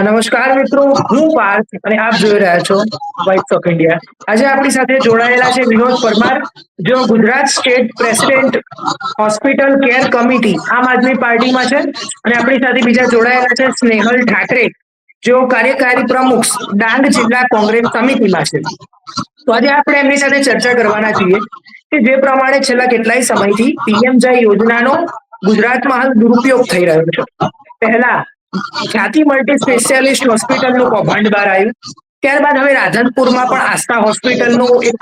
નમસ્કાર મિત્રો, હું પાર્થ અને આપ જોઈ રહ્યા છો વોઇસ ઓફ ઇન્ડિયા. આજે આપણી સાથે જોડાયેલા છે વિનોદ પરમાર, જેઓ Gujarat state president hospital care committee આમ આદમી પાર્ટીમાં છે, અને આપણી સાથે બીજા જોડાયેલા છે સ્નેહલ ઠાકરે, જેઓ કાર્યકારી પ્રમુખ ડાંગ જિલ્લા કોંગ્રેસ સમિતિમાં છે. તો આજે આપણે એમની સાથે ચર્ચા કરવાના છીએ કે જે પ્રમાણે છેલ્લા કેટલાય સમયથી પીએમજય યોજનાનો ગુજરાતમાં હાલ દુરુપયોગ થઈ રહ્યો છે. પહેલા ખ્યાતિ મલ્ટી સ્પેશિયાલિસ્ટ હોસ્પિટલનું કૌભાંડ બહાર આવ્યું. ત્યારબાદ હવે રાધનપુરમાં પણ આસ્થા હોસ્પિટલનું એક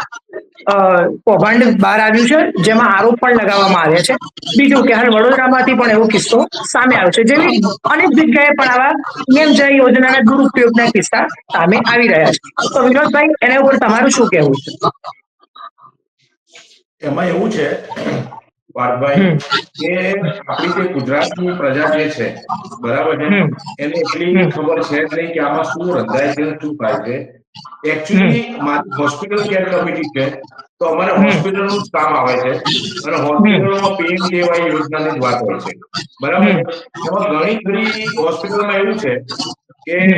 કૌભાંડ બહાર આવ્યું છે, જેમાં આરોપ પણ લગાવવામાં આવ્યા છે. બીજું કે હાલ વડોદરામાંથી પણ એવો કિસ્સો સામે આવ્યો છે, જેવી અનેક જગ્યાએ પણ આવા પીએમજય યોજનાના દુરુપયોગના કિસ્સા સામે આવી રહ્યા છે. તો વિનોદભાઈ, એના ઉપર તમારું શું કહેવું છે? એમાં એવું છે પાર્થભાઈ હમ કે આપણી જે ગુજરાતની પ્રજા જે છે, બરાબર છે, હમ એને એટલી હમ ખબર છે જ નહીં કે આમાં શું રંધાય છે, શું થાય છે. હમ એકચ્યુઅલી મારી હોસ્પિટલ કેર કમિટી છે, તો અમારે હમ હોસ્પિટલનું જ કામ આવે છે, અને હમ હોસ્પિટલોમાં પીએમકેવાય યોજનાની જ વાત હોય છે, બરાબર હમ છે. એમાં ઘણી ખરી હોસ્પિટલમાં એવું છે કે હમ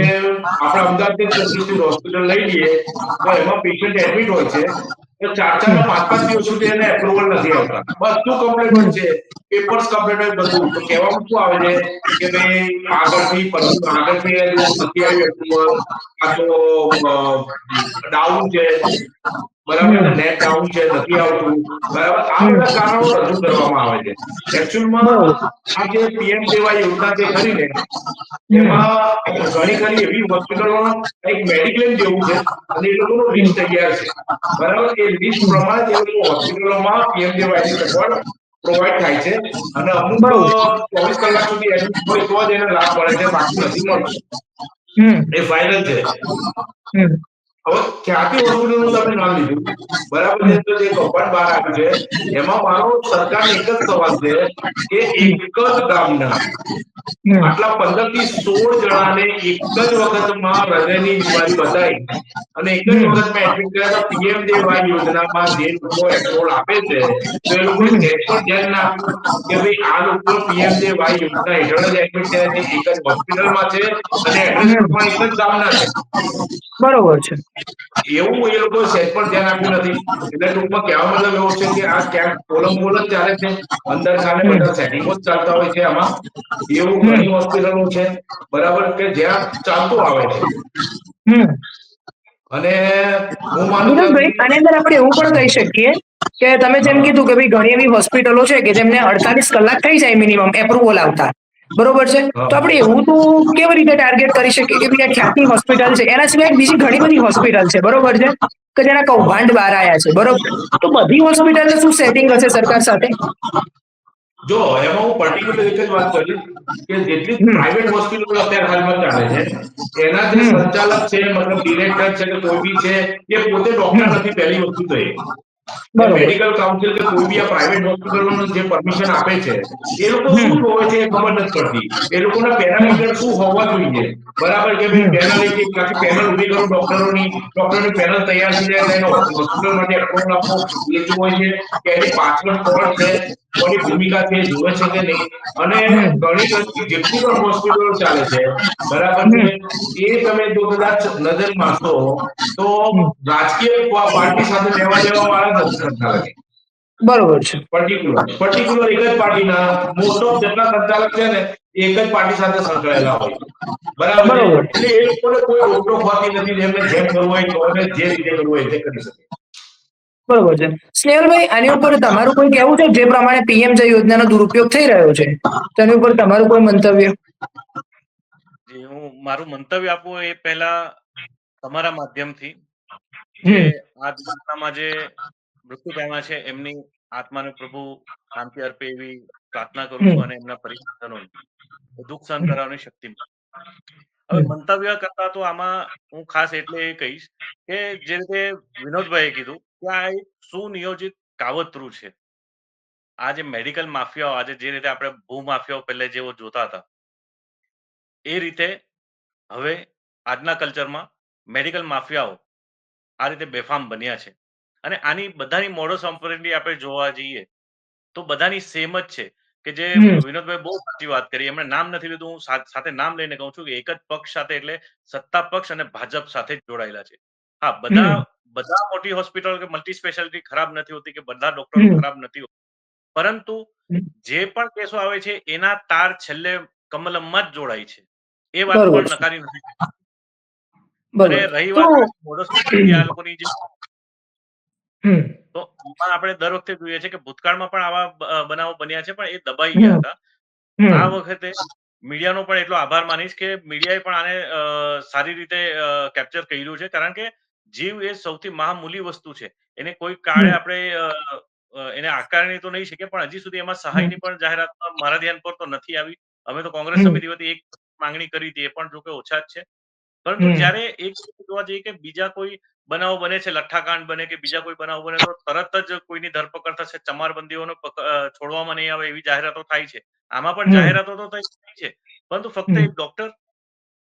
આપણે અમદાવાદ પ્રતિષ્ઠિત હોસ્પિટલ લઈ લઈએ તો એમાં પેશન્ટ એડમિટ હોય છે, તો ચાર ચાર હમ ને પાંચ પાંચ દિવસ સુધી એને એપ્રુવલ નથી આવતા. બધું કમ્પ્લીટ હોય હમ છે, પેપર્સ કમ્પ્લીટ હોય બધું. તો કહેવામાં શું આવે છે કે ભાઈ આગળથી નથી આવ્યું એપ્રુવલ, આ તો ડાઉન છે, બરાબર છે, હમ નેટ ડાઉન છે, નથી આવતું, બરાબર. આ હમ બધા કારણો રજૂ કરવામાં આવે છે. એકચ્યુઅલમાં બરોબર. આ જે પીએમકેવાય યોજના જે કરી ને, હમ એમાં ઘણી ખરી એવી હોસ્પિટલો એક મેડિક્લેમ જેવું છે, અને એ લોકોનું હમ લિસ્ટ તૈયાર છે, બરાબર. એ લિસ્ટ હમ પ્રમાણે એ લોકો હોસ્પિટલોમાં પીએમકેવાય ની સગવડ પ્રોવાઈડ થાય છે, અને અમુક બરોબર. 24 કલાક સુધી એડમિટ હોય તો જ એને લાભ મળે છે, બાકી નથી મળતો. હમ એ ફાઇનલ છે. હમ હવે ખ્યાતિ હોસ્પિટલનું તમે નામ લીધું, બરાબર છે. હમ તો જે કૌભાંડ બહાર આવ્યું છે, એમાં મારો સરકારને એક જ સવાલ છે કે એક જ ગામના હમ આટલા 15 થી 16 જણાને એક જ વખતમાં હૃદયની બીમારી બતાવી અને એક જ હમ વખતમાં એડમિટ કર્યા. તો પીએમજેવાય યોજનામાં જે લોકો એપ્રુવલ આપે છે, તો એ લોકોએ હમ સેટ પણ ધ્યાન ના આપ્યું કે ભાઈ આ લોકો પીએમજેવાય યોજના હેઠળ જ એડમિટ થયા છે, એક જ હોસ્પિટલમાં છે, અને એડ્રેસ હમ પણ એક જ ગામના છે. બરોબર છે. એવું એ લોકો સેટ પણ ધ્યાન આપ્યું નથી. એટલે ટૂંકમાં કહેવા મતલબ એવો છે કે આ ક્યાંક પોલમ જ ચાલે છે, અંદર ખાને હમ બધા સેટિંગો જ ચાલતા હોય છે આમાં. એવું હમ ઘણી હોસ્પિટલો છે, બરાબર, કે જ્યાં ચાલતું આવે છે. હમ અને હું માનું ત્યાં વિનોદભાઈ, સુધી આની અંદર આપણે એવું પણ કહી શકીએ કે તમે જેમ હા કીધું કે ભાઈ ઘણી એવી હોસ્પિટલો છે કે જેમને 48 કલાક થઈ જાય મિનિમમ એપ્રુવલ આવતા, બરોબર છે. હા તો આપણે એવું તો કેવી રીતે ટાર્ગેટ કરી શકીએ કે ભાઈ આ ખ્યાતિ હોસ્પિટલ છે, એના સિવાય બીજી ઘણી બધી હોસ્પિટલ છે, બરોબર છે, કે જેના કૌભાંડ બહાર આવ્યા છે, બરોબર. તો બધી હોસ્પિટલને શું સેટિંગ હશે સરકાર સાથે? જો એમાં હું પર્ટિક્યુલર એક જ વાત કરીશ કે જેટલી હમ પ્રાઇવેટ હોસ્પિટલો અત્યારે હાલમાં ચાલે છે, એના જે હમ સંચાલક છે, મતલબ ડિરેક્ટર છે કે કોઈ બી છે, એ પોતે ડોક્ટર હમ નથી. પહેલી વસ્તુ તો એ બરોબર. મેડિકલ કાઉન્સિલ કે કોઈ બી આ પ્રાઇવેટ હોસ્પિટલોને જે પરમિશન આપે છે, એ લોકો હમ શું જોવે છે એ ખબર નથી પડતી. એ લોકોના હમ પેરામીટર શું હોવા જોઈએ, બરાબર, કે ભાઈ હમ પેનલ આખી પેનલ ઉભી કરું ડોક્ટરોની પેનલ તૈયાર થઈ જાય એટલે એને હોસ્પિટલ માટે એપ્રુવલ આપો, એ જોવે છે કે એની પાછળ કોણ છે, કોની ભૂમિકા છે, એ જોવે છે કે નહીં. અને હમ ઘણી બધી જેટલી પણ હોસ્પિટલો ચાલે છે, બરાબર છે, હમ એ તમે જો કદાચ નજર મારશો તો હમ રાજકીય પાર્ટી સાથે લેવા દેવા વાળા નથી સંચાલક. બરોબર છે. પર્ટિક્યુલર એક જ પાર્ટીના મોસ્ટ ઓફ જેટલા સંચાલક છે ને, એક જ પાર્ટી સાથે સંકળાયેલા હોય છે, બરાબર છે. બરોબર. એટલે એ લોકોને કોઈ રોકટોક હોતી નથી. જેમને જેમ કરવું હોય તો જે રીતે કરવું હોય તે કરી શકે. બરોબર છે. સ્નેહલભાઈ, આની ઉપર તમારું કોઈ કહેવું છે? જે પ્રમાણે પીએમજય યોજનાનો દુરુપયોગ થઈ રહ્યો છે, તેની ઉપર તમારું કોઈ મંતવ્ય? જે હું મારું મંતવ્ય આપું એ પહેલા તમારા માધ્યમથી, જે હમ આ દુર્ઘટનામાં જે મૃત્યુ પામ્યા છે એમની આત્માને પ્રભુ શાંતિ અર્પે એવી પ્રાર્થના કરું હમ છું, અને એમના પરિવારજનોને દુઃખ સહન હમ કરવાની શક્તિ મળે. હવે હમ મંતવ્ય કરતા તો આમાં હું ખાસ એટલે એ કહીશ કે જે રીતે વિનોદભાઈએ કીધું કે આ એક સુનિયોજિત કાવતરું છે. આ જે મેડિકલ માફિયાઓ, આજે જે રીતે આપણે ભૂમાફિયાઓ પહેલા જેવો જોતા હતા, એ રીતે હવે આજના કલ્ચરમાં મેડિકલ માફિયાઓ આ રીતે બેફામ બન્યા છે. અને આની બધાની મોડસ ઓપરેન્ડી આપણે જોવા જઈએ તો બધાની સેમ જ છે. કે જે હમ વિનોદભાઈ બહુ સાચી વાત કરી. એમણે નામ નથી લીધું, હું સાથે નામ લઈને કહું છું કે એક જ પક્ષ સાથે એટલે સત્તા પક્ષ અને ભાજપ સાથે જ જોડાયેલા છે. હા, હમ બધા મોટી હોસ્પિટલ કે મલ્ટી સ્પેશિયાલિટી ખરાબ નથી હોતી કે બધા ડોક્ટરો હમ ખરાબ નથી હોતા. પરંતુ હમ. જે પણ કેસો આવે છે એના તાર છેલ્લે કમલમમાં જ જોડાય છે. એ વાત બરોબર પણ છે. નકારી નથી. અને બરોબર. રહી તો વાત મોડસ ઓપરેન્ડી આ લોકોની જે, હમ તો એમાં આપણે દર વખતે જોઈએ છે કે ભૂતકાળમાં પણ આવા બનાવો બન્યા છે, પણ એ દબાઈ ગયા હમ હતા. આ હમ વખતે મીડિયાનો પણ એટલો આભાર માનીશ કે મીડિયાએ પણ આને સારી રીતે કેપ્ચર કર્યું છે. કારણ કે જીવ એ સૌથી મહામૂલી વસ્તુ છે. એને કોઈ કાળે હમ આપણે એને આકારણી તો નહીં શકીએ, પણ હજી સુધી એમાં હમ સહાયની પણ જાહેરાત મારા ધ્યાન પર તો નથી આવી. અમે તો કોંગ્રેસ હમ સમિતિ વતી એક માંગણી કરી હતી, એ પણ જો કે ઓછા જ છે. પરંતુ હમ જ્યારે એક જોવા જઈએ કે બીજા કોઈ બનાવો બને છે, લઠ્ઠાકાંડ બને કે બીજા કોઈ બનાવો બને, તો તરત જ કોઈની ધરપકડ થશે, ચમારબંધીઓને છોડવામાં નહીં આવે એવી જાહેરાતો થાય છે. આમાં પણ હમ જાહેરાતો તો થઈ છે, પરંતુ ફક્ત હમ એક ડોક્ટર,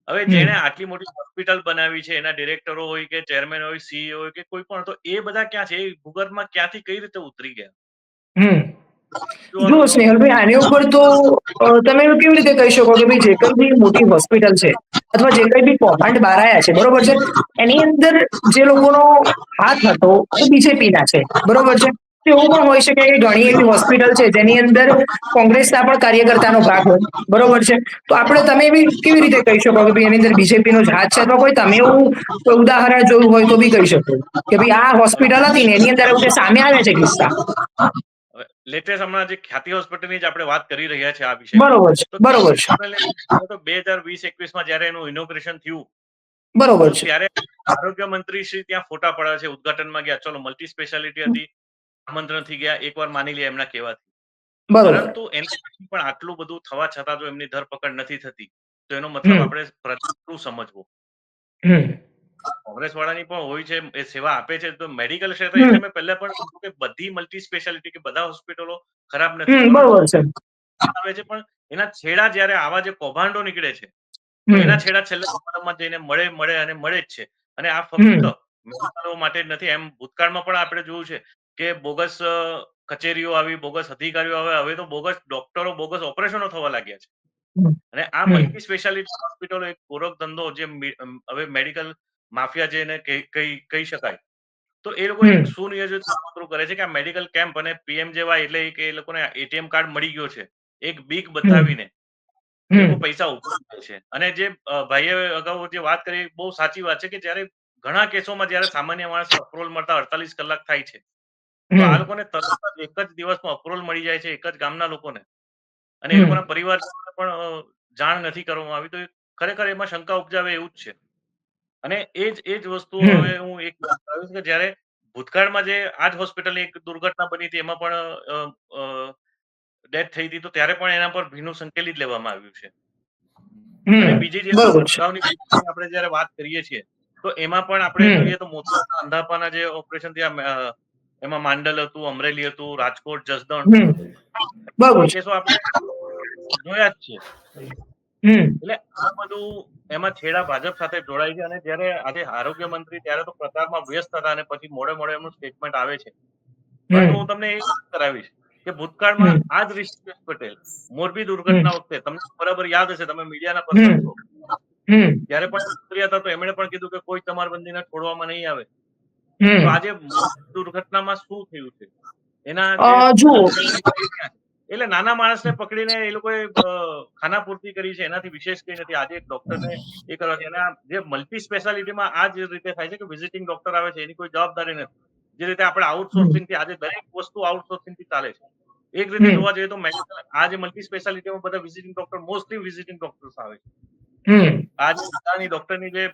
હવે હમ જેણે આટલી મોટી હોસ્પિટલ બનાવી છે, એના ડિરેક્ટરો હોય કે ચેરમેન હોય, સીઈઓ હોય કે કોઈ પણ, તો એ બધા ક્યાં છે? એ ભૂગર્ભમાં ક્યાંથી કઈ રીતે ઉતરી ગયા? હમ જોવાનું જુઓ તો સ્નેહલભાઈ, આની ઉપર તો તમે એવું કેવી રીતે કહી શકો કે ભાઈ જે કઈ બી મોટી હોસ્પિટલ છે અથવા જે કઈ બી કૌભાંડ બહાર આવ્યા છે, બરોબર છે, એની અંદર જે લોકોનો હાથ હતો એ બીજેપીના છે, બરોબર છે. તો એવું પણ હોઈ શકે કે ઘણી એવી હોસ્પિટલ છે જેની અંદર કોંગ્રેસના પણ કાર્યકર્તાનો ભાગ હોય, બરોબર છે. તો આપણે તમે એવી કેવી રીતે કહી શકો કે ભાઈ એની અંદર બીજેપીનો જ હાથ છે, અથવા કોઈ તમે એવું કોઈ ઉદાહરણ જોયું હોય તો બી કહી શકો કે ભાઈ આ હોસ્પિટલ હતી ને એની અંદર એવું કે સામે આવ્યા છે કિસ્સા. લેટેસ્ટ હમણાં જે ખ્યાતિ હોસ્પિટલની જ આપણે વાત કરી રહ્યા છે આ વિષયમાં, બરોબર છે, તો બરોબર છે, તો 2020-21માં જ્યારે એનું ઇનોગ્રેશન થયું, બરોબર તો છે. ત્યારે આરોગ્ય મંત્રી શ્રી ત્યાં ફોટા પડ્યા છે, ઉદઘાટનમાં ગયા, ચલો મલ્ટી સ્પેશિયાલિટી હતી, આમંત્રણથી ગયા, એકવાર માની લે એમના કહેવાથી. બરોબર. પરંતુ એના પછી પણ આટલું બધું થવા છતાં જો એમની ધરપકડ નથી થતી, તો એનો મતલબ હમ આપણે શું સમજવો? હમ કોંગ્રેસ વાળાની પણ હોય છે, એ સેવા આપે છે, તો મેડિકલ ક્ષેત્ર, હમ એટલે મેં પહેલા પણ કીધું કે બધી મલ્ટી સ્પેશિયાલિટી કે બધા હોસ્પિટલો ખરાબ નથી, પરંતુ બરોબર છે. આવે છે, પણ એના છેડા જ્યારે આવા જે કૌભાંડો નીકળે છે, તો હમ એના છેડા છેલ્લે કમલમમાં જઈને મળે અને મળે જ છે. અને આ ફક્ત હમ મેડિકલો માટે જ નથી, એમ ભૂતકાળમાં પણ આપણે જોયું છે કે બોગસ કચેરીઓ આવી, બોગસ અધિકારીઓ આવે, હવે તો બોગસ ડોક્ટરો, બોગસ ઓપરેશનો થવા લાગ્યા છે. અને આ હમ મલ્ટી સ્પેશિયાલિટી હોસ્પિટલો એક પૂરક ધંધો, જે હવે મેડિકલ માફિયા જેને કહી શકાય, તો એ લોકો એક હમ સુનિયોજિત કાવતરું કરે છે કે આ મેડિકલ કેમ્પ અને પીએમજેવાય, એટલે કે એ લોકોને એટીએમ કાર્ડ મળી ગયો છે, એક બીક હમ બતાવીને એ લોકો હમ પૈસા ઉપાડે છે. અને જે ભાઈએ અગાઉ જે વાત કરી, બહુ સાચી વાત છે કે જ્યારે ઘણા કેસોમાં જ્યારે સામાન્ય માણસને અપ્રુવલ મળતા 48 કલાક થાય છે, તો આ હમ લોકોને તરત જ એક જ દિવસમાં અપ્રુવલ મળી જાય છે, એક જ ગામના લોકોને, અને એ હમ લોકોના પરિવારજનોને પણ જાણ નથી કરવામાં આવી. તો ખરેખર એમાં શંકા ઉપજાવે એવું જ છે. અને એ જ વસ્તુ હમ હવે હું એક વાત કરું કે જ્યારે ભૂતકાળમાં જે આ જ હોસ્પિટલની એક દુર્ઘટના બની હતી, એમાં પણ ડેથ થઈ હતી, તો ત્યારે પણ એના પર ભીનું સંકેલી જ લેવામાં આવ્યું છે. અને હમ બીજી જે બરોબર છે. અગાઉની આપણે જ્યારે વાત કરીએ છીએ, તો એમાં પણ આપણે હમ જોઈએ તો મોતિયાના અંધાપાના જે ઓપરેશન થયા, એમાં માંડલ હતું, અમરેલી હતું, રાજકોટ, જસદણ, હમ બરોબર છે. કેસો આપણે જોયા જ છે. હમ એટલે આ બધું એમાં છેડા ભાજપ સાથે જોડાય છે. અને જ્યારે આજે આરોગ્ય મંત્રી, ત્યારે તો પ્રચારમાં વ્યસ્ત હતા, અને પછી મોડે મોડે એમનું સ્ટેટમેન્ટ આવે છે. પરંતુ હમ હું તમને એ વાત કરાવીશ કે ભૂતકાળમાં હમ આ જ ઋષિકેશ પટેલ મોરબી હમ દુર્ઘટના વખતે, તમને બરાબર યાદ હશે, તમે મીડિયાના પર્સન હમ છો, હમ ત્યારે પણ મંત્રી હતા, તો એમણે પણ કીધું કે કોઈ ચમારબંધીને છોડવામાં નહીં આવે. તો હમ આજે દુર્ઘટનામાં શું થયું છે? એના જે જુઓ. એટલે નાના માણસને પકડીને એ લોકોએ ખાનાપૂર્તિ કરી છે, એનાથી વિશેષ કંઈ નથી. આજે એક ડોક્ટરને એ કરવાથી, અને જે મલ્ટી સ્પેશિયાલિટીમાં આ જ રીતે થાય છે કે વિઝિટિંગ ડોક્ટર આવે છે, એની કોઈ જવાબદારી નથી. જે રીતે આપણે હમ આઉટસોર્સિંગથી, આજે દરેક વસ્તુ આઉટસોર્સિંગથી ચાલે છે. એક રીતે હમ જોવા જઈએ તો મેડિકલ, આ જે મલ્ટી સ્પેશિયાલિટીમાં બધા visiting doctor, mostly visiting doctors આવે છે. હમ આજે પોતાની ડોક્ટરની જે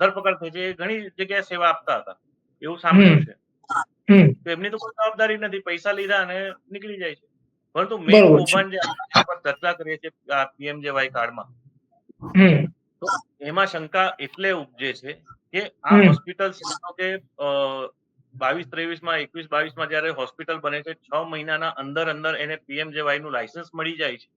ધરપકડ થઈ છે, એ ઘણી જગ્યાએ સેવા આપતા હતા, એવું સાંભળ્યું હમ છે. હમ તો એમની તો કોઈ જવાબદારી નથી, પૈસા લીધા અને નીકળી જાય છે. પરંતુ મેઇન બરોબર છે. કૌભાંડ જે આપણે પર ચર્ચા કરીએ છીએ, આ પીએમજેવાય કાર્ડમાં, હમ તો એમાં શંકા એટલે ઉપજે છે કે આ હમ હોસ્પિટલ, સમજો કે 22-23માં, 21-22માં જ્યારે હોસ્પિટલ બને છે, 6 મહિનાના અંદર અંદર એને પીએમજેવાય નું લાયસન્સ મળી જાય છે.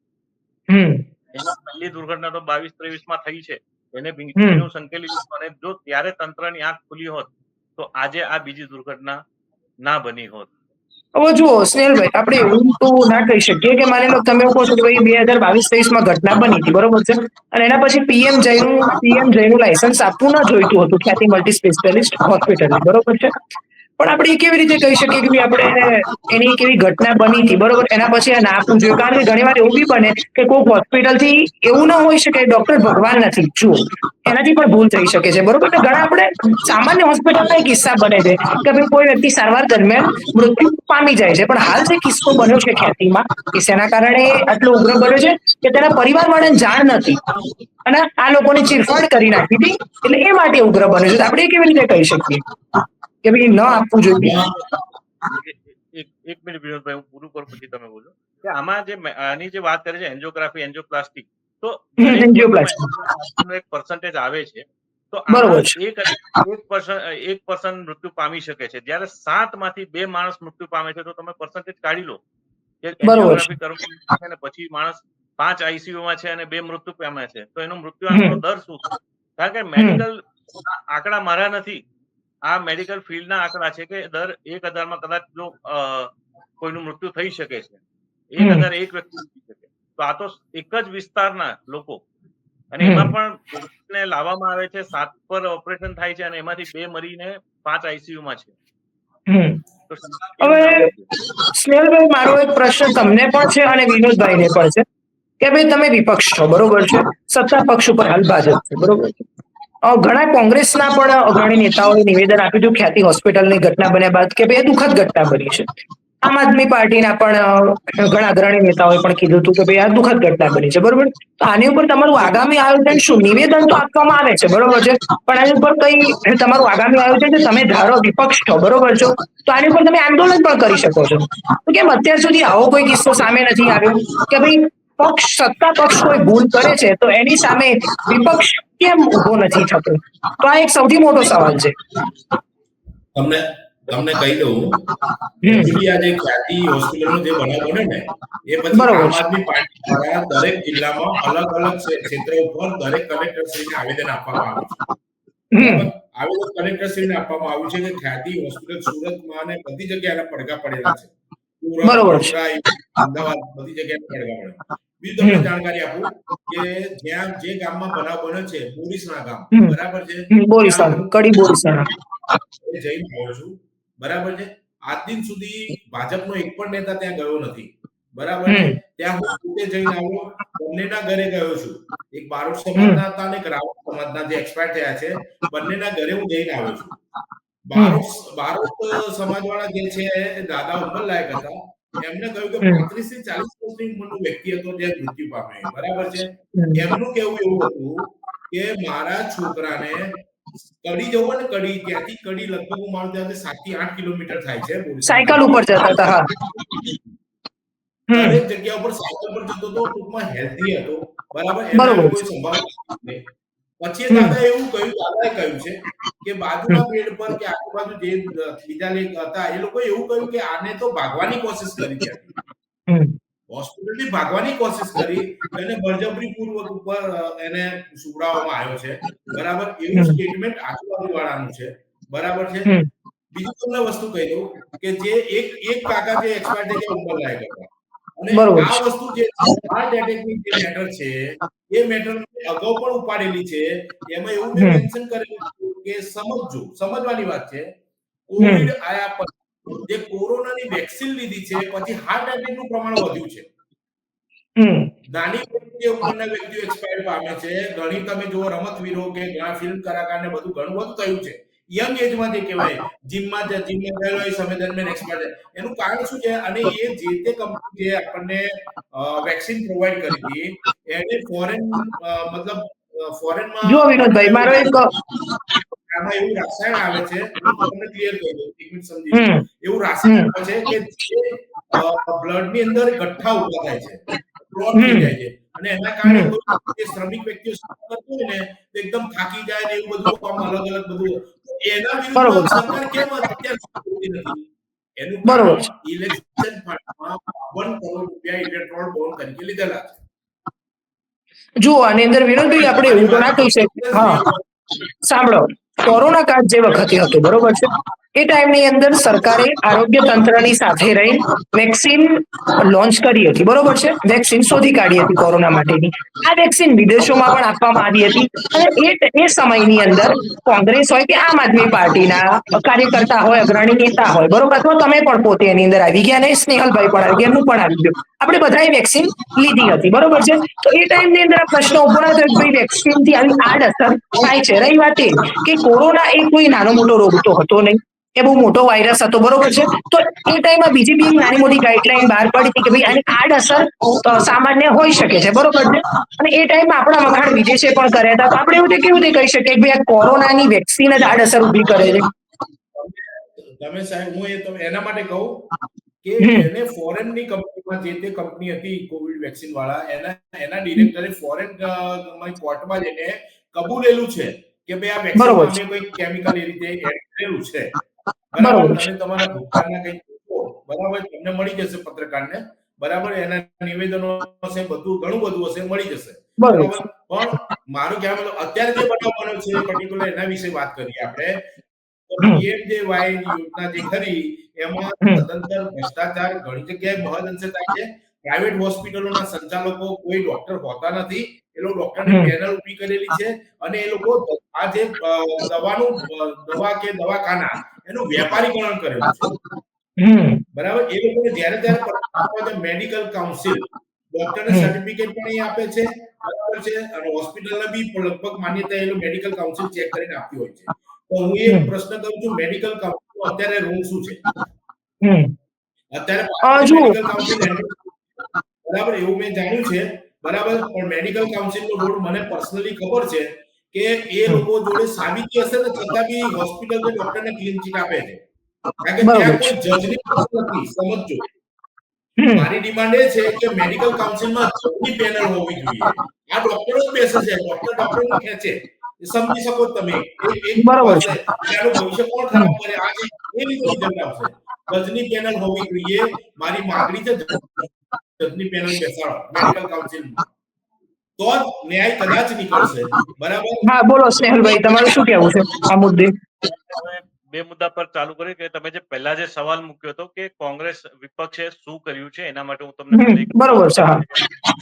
હમ એમાં પહેલી દુર્ઘટના તો 22-23માં થઈ છે. એને હમ ભીનું સંકેલી દીધું, અને જો ત્યારે તંત્રની આંખ ખુલી હોત, તો આજે આ બીજી દુર્ઘટના ના બની હોત. હવે જુઓ સ્નેહલભાઈ, આપણે એવું તો ના કહી શકીએ કે માની લો તમે એવું કહો છો કે ભાઈ 2022-23 ઘટના બની હતી, બરોબર છે, અને એના પછી પીએમ જયનું લાયસન્સ આપવું ના જોઈતું હતું ખ્યાતિ મલ્ટી સ્પેશિયાલિસ્ટ હોસ્પિટલને, બરોબર છે. પણ આપણે એ કેવી રીતે કહી શકીએ કે ભાઈ આપણે એની કેવી ઘટના બની હતી, બરોબર, એના પછી આ ના આપવું જોઈએ? કારણ કે ઘણી વાર એવું બી બને કે કોઈક હોસ્પિટલથી એવું ના હોઈ શકે, ડોક્ટર ભગવાન નથી, જુઓ એનાથી પણ ભૂલ થઈ શકે છે, બરોબર. તો ઘણા આપણે સામાન્ય હોસ્પિટલના કિસ્સા બને છે કે ભાઈ કોઈ વ્યક્તિ સારવાર દરમિયાન મૃત્યુ પામી જાય છે, પણ હાલ જે કિસ્સો બન્યો છે ખ્યાતિમાં, એ શેના કારણે આટલો ઉગ્ર બન્યો છે કે તેના પરિવાર વાળાને જાણ નથી અને આ લોકોની ચીરફાડ કરી નાખી હતી, એટલે એ માટે ઉગ્ર બન્યો છે. તો આપણે એ કેવી રીતે કહી શકીએ કે ભાઈ ન આપવું જોઈએ? એક મિનિટ વિનોદભાઈ, હું પૂરું કરું પછી તમે બોલો. કે આમાં જે આની જે વાત કરે છે એન્જિયોગ્રાફી, એન્જિયોપ્લાસ્ટિક, તો દરેક એન્જિયોપ્લાસ્ટી, વસ્તુમાં એક પર્સન્ટેજ આવે છે. તો બરોબર આમાં છે. એક પર્સન મૃત્યુ પામી શકે છે, જ્યારે 7 માંથી 2 માણસ મૃત્યુ પામે છે. તો તમે પર્સન્ટેજ કાઢી લો કે બરોબર છે. એન્જિયોગ્રાફી કરવામાં અને પછી માણસ 5 આઈસીયુમાં છે અને 2 મૃત્યુ પામ્યા છે, તો એનો મૃત્યુ આંકનો દર શું છે? કારણ કે મેડિકલ આંકડા મારા નથી, આ મેડિકલ ફિલ્ડના આંકડા છે કે દર 1000માં કદાચ જો કોઈનું મૃત્યુ થઈ શકે છે, 1001 વ્યક્તિ થઈ શકે. તો આ તો એક જ વિસ્તારના લોકો, અને એમાં પણ લાવવામાં આવે છે, 7 પર ઓપરેશન થાય છે અને એમાંથી 2 મરીને 5 આઈસીયુમાં છે. તો કેવું હવે જવાબ છે? સ્નેહલભાઈ, મારો એક પ્રશ્ન તમને પણ છે અને વિનોદભાઈને પણ છે કે ભાઈ તમે વિપક્ષ છો, બરોબર છે, સત્તા પક્ષ ઉપર હાલ ભાજપ છે, બરોબર છે. ઘણા કોંગ્રેસના પણ અગ્રણી નેતાઓએ નિવેદન આપ્યું હતું ખ્યાતિ હોસ્પિટલની ઘટના બન્યા બાદ કે ભાઈ એ દુઃખદ ઘટના બની છે. આમ આદમી પાર્ટીના પણ ઘણા અગ્રણી નેતાઓએ પણ કીધું હતું કે ભાઈ આ દુઃખદ ઘટના બની છે, બરોબર. તો આની ઉપર તમારું આગામી આયોજન શું? નિવેદન તો આપવામાં આવે છે, બરોબર છે, પણ આની ઉપર કઈ તમારું આગામી આયોજન છે? તમે ધારો વિપક્ષ છો, બરોબર છો, તો આની ઉપર તમે આંદોલન પણ કરી શકો છો. તો કેમ અત્યાર સુધી આવો કોઈ કિસ્સો સામે નથી આવ્યો કે ભાઈ સત્તા પક્ષ કોઈ ભૂલ કરે છે તો એની સામે વિપક્ષ કેમ ઉભો નથી થતો? તો આ એક સૌથી મોટો સવાલ છે. તમને તમને કહી દઉં, એકચ્યુઅલી આ જે ખ્યાતિ હોસ્પિટલનો જે બનાવ બન્યો ને, એ પછી બરોબર આમ છે. આદમી પાર્ટી દ્વારા દરેક જિલ્લામાં અલગ અલગ ક્ષેત્ર ઉપર દરેક કલેક્ટરશ્રીને આવેદન આપવામાં આવ્યું છે. બરાબર? આવેદન કલેક્ટરશ્રીને આપવામાં આવ્યું છે કે ખ્યાતિ હોસ્પિટલ સુરતમાં અને બધી જગ્યાએ એના પડઘા પડેલા છે. સુરત, બરોબર છે. વડોદરા, અમદાવાદ બધી જગ્યાએ પડઘા પડેલા. બીજું તમને જાણકારી આપું કે જ્યાં જે ગામમાં બનાવ બન્યો છે, બોરીસણા ગામ, બરાબર છે, ત્યાં બોરીસણ, હું કડી બોરીસણ. જઈને આવ્યો છું, બરાબર છે. આજ દિન સુધી ભાજપનો એક પણ નેતા ત્યાં ગયો નથી, બરાબર છે. ત્યાં હું પોતે જઈને આવ્યો, બંનેના ઘરે ગયો છું. એક બારોટ સમાજના હતા અને એક રાવત સમાજના જે એક્સપાયર થયા છે, બંનેના ઘરે હું જઈને આવ્યો છું. બારોટ સમાજવાળા જે છે, દાદા ઉંમરલાયક હતા. એમને કહ્યું કે 35 થી 40 વર્ષની ઉંમરનો વ્યક્તિ હતો જે મૃત્યુ પામ્યો, બરાબર છે. એમનું કહેવું એવું હતું કે મારા છોકરાને કડી જવું ને, કડી ત્યાંથી કડી લગભગ હું માનું ત્યાં 7 થી 8 કિલોમીટર થાય છે બોરીસણા સાયકલ ગામથી. ઉપર જતા હતા, હા. દરેક જગ્યા ઉપર સાયકલ પર જતો હતો, ટૂંકમાં હેલ્ધી હતો, બરાબર. એને આવી બરોબર કોઈ છે. સંભાવના નથી. પછી એ દાદાએ એવું કહ્યું, દાદાએ કહ્યું છે કે બાજુના બેડ પર કે આજુબાજુ જે બીજા લેખ હતા, એ લોકોએ એવું કહ્યું કે આને તો ભાગવાની કોશિશ કરી ત્યાંથી. હોસ્પિટલથી ભાગવાની કોશિશ કરી, એને બળજબરીપૂર્વક ઉપર એને સુવડાવવામાં આવ્યો છે, બરાબર. એવું સ્ટેટમેન્ટ આજુબાજુ વાળાનું છે, બરાબર છે. બીજું તમને વસ્તુ કહી દઉં કે જે એક એક કાકા જે એક્સપાયર થઈ ગયા ઉંમરલાયક હતા, અને બરોબર આ છે. વસ્તુ જે હાર્ટ એટેકની જે મેટર છે, એ મેટર અગાઉ પણ ઉપાડેલી છે. એમાં એવું મેં મેન્શન કરેલું કે સમજજો, સમજવાની વાત છે. કોવિડ આયા પછી જે કોરોનાની વેક્સિન લીધી છે, પછી હાર્ટ એટેકનું પ્રમાણ વધ્યું છે. નાની જે ઉંમરના વ્યક્તિઓ એક્સપાયર પામે છે. ઘણી તમે જુઓ રમતવીરો કે ઘણા ફિલ્મ કલાકારને બધું ઘણું બધું થયું છે. યંગ એજમાં જે કહેવાય, જીમમાં ગયેલો એ સમય દરમિયાન એક્સપાયર થાય. એનું કારણ શું છે? અને એ જે તે કંપની જે આપણને વેક્સિન પ્રોવાઈડ કરી હતી, એને ફોરેન મતલબ ફોરેનમાં જુઓ વિનોદભાઈ, એવું મારો એક આમાં એવું રસાયણ આવે છે, હું તમને ક્લિયર કહી દઉં, એક મિનિટ સમજી લો. એવું રસાયણ આવે છે કે જે બ્લડની અંદર ગઠ્ઠા ઉભા થાય છે, ક્લોટ થઈ જાય છે, અને એના કારણે કોઈ જે શ્રમિક વ્યક્તિઓ કરતો હોય ને, તો એકદમ થાકી જાય ને, એવું બધું આમ અલગ અલગ બધું. તો એના બરોબર વિરુદ્ધમાં છે. સરકાર કેમ અત્યાર સુધી બોલતી નથી? એનું બરોબર કારણ છે. ઇલેક્શન ફંડમાં 52 કરોડ રૂપિયા ઇલેક્ટ્રોલ બોન્ડ તરીકે લીધેલા છે. જુઓ આની અંદર વિનોદભાઈ આપણે મારી એવું તો વાત ના કહી શકીએ. હા, સાંભળો, કોરોના કાળ જે વખતે હતો, બરોબર છે, એ ટાઈમની અંદર સરકારે આરોગ્ય તંત્રની સાથે રહી વેક્સિન લોન્ચ કરી હતી, બરોબર છે, વેક્સિન શોધી કાઢી હતી કોરોના માટેની. આ વેક્સિન વિદેશોમાં પણ આપવામાં આવી હતી. અને એ સમયની અંદર કોંગ્રેસ હોય કે આમ આદમી પાર્ટીના કાર્યકર્તા હોય, અગ્રણી નેતા હોય, બરોબર, અથવા તમે પણ પોતે એની અંદર આવી ગયા, અને સ્નેહલભાઈ પણ આવી ગયા, હું પણ આવી ગયો, આપણે બધાએ વેક્સિન લીધી હતી, બરોબર છે. તો એ ટાઈમની અંદર આ પ્રશ્ન ઉભો ના થયો કે ભાઈ વેક્સિનથી આવી આડઅસર થાય છે. રહી વાત એ કે કોરોના એ કોઈ નાનો મોટો રોગ તો હતો નહીં, એ બહુ મોટો વાયરસ હતો, બરોબર છે. તો એ ટાઈમમાં બીજી બી નાની મોટી ગાઈડલાઈન બહાર પડી હતી કે ભાઈ આની આડઅસર સામાન્ય હોઈ શકે છે, બરોબર છે. અને એ ટાઈમમાં આપણા વખાણ વિદેશે પણ કર્યા હતા. તો આપણે એવું કેવી રીતે કહી શકીએ કે ભાઈ આ કોરોનાની વેક્સિન જ આડઅસર ઊભી કરે છે? તમે સાહેબ, હું એના માટે કહું કે હમ એને ફોરેનની કંપનીમાં, જે તે કંપની હતી કોવિડ વેક્સિન વાળા, એના ડિરેક્ટરે ફોરેન કોર્ટમાં જઈને કબૂલેલું છે કે ભાઈ આ વેક્સિનમાં બરોબર છે, અમે કોઈ કેમિકલ એ રીતે એડ કરેલું છે. બરાબર, બરોબર છે. તમે તમારા ભૂતકાળના કંઈક બરાબર તમને મળી જશે પત્રકારને, બરાબર, એના નિવેદનો હશે, બધું ઘણું બધું હશે, મળી જશે. બરોબર બરાબર, છે. પણ મારું કહેવા મતલબ અત્યારે જે બનાવ બન્યો છે પર્ટિક્યુલર એના વિશે વાત કરીએ આપણે. તો હમ પીએમજેવાય યોજના જે ખરી એમાં હમ સદંતર ભ્રષ્ટાચાર ઘણી જગ્યાએ મહદ અંશે થાય છે. પ્રાઇવેટ હોસ્પિટલોના સંચાલકો કોઈ ડોક્ટર હોતા નથી, એ લોકો ડોક્ટરની હમ પેનલ ઊભી કરેલી છે, અને એ લોકો આ જે દવા કે દવાખાના એનું વેપારીકરણ કરેલું છે. હમ બરાબર, એ લોકોને જ્યારે ત્યારે મેડિકલ કાઉન્સિલ ડોક્ટરને હમ સર્ટિફિકેટ પણ એ આપે છે, બરાબર છે, અને હોસ્પિટલને બી લગભગ માન્યતા એ મેડિકલ કાઉન્સિલ ચેક કરીને આપતી હોય છે. તો હું એક હમ પ્રશ્ન કરું છું, મેડિકલ કાઉન્સિલ અત્યારે રોલ શું છે? હમ અત્યારે ભારતીય જુઓ, મેડિકલ કાઉન્સિલ બરાબર, એવું મેં જાણ્યું છે. બરાબર, પણ મેડિકલ કાઉન્સિલનો રોલ મને પર્સનલી ખબર છે કે એ હમ, લોકો જોડે સાબિતી હશે ને છતાં બી હોસ્પિટલ કે ડોક્ટરને ક્લીન ચીટ આપે છે, કારણ કે ત્યાં બરોબર છે. કોઈ જજની નથી. સમજજો, હમ મારી ડિમાન્ડ એ છે કે મેડિકલ કાઉન્સિલમાં જજની પેનલ હોવી જોઈએ. આ ડોક્ટરો જ બેસે છે, ડોક્ટરને ખેંચે. સમજી શકો તમે, એક એક બરોબર છે. હશે એટલે આનું ભવિષ્ય કોણ હમ ખરાબ કરે, આ એ રીતે રિઝલ્ટ આવશે. જજની પેનલ હોવી જોઈએ. મારી માંગણી છે જજની પેનલ બેસાડો મેડિકલ કાઉન્સિલમાં, તો જ ન્યાય કદાચ નીકળશે. બરાબર. હા, બોલો સ્નેહલભાઈ, તમારું શું કહેવું છે આ મુદ્દે? હવે બે મુદ્દા પર ચાલુ કરીએ કે તમે જે પહેલા જે સવાલ મૂક્યો હતો કે કોંગ્રેસ વિપક્ષે શું કર્યું છે, એના માટે હું તમને પહેલા એક બરોબર છે. હા.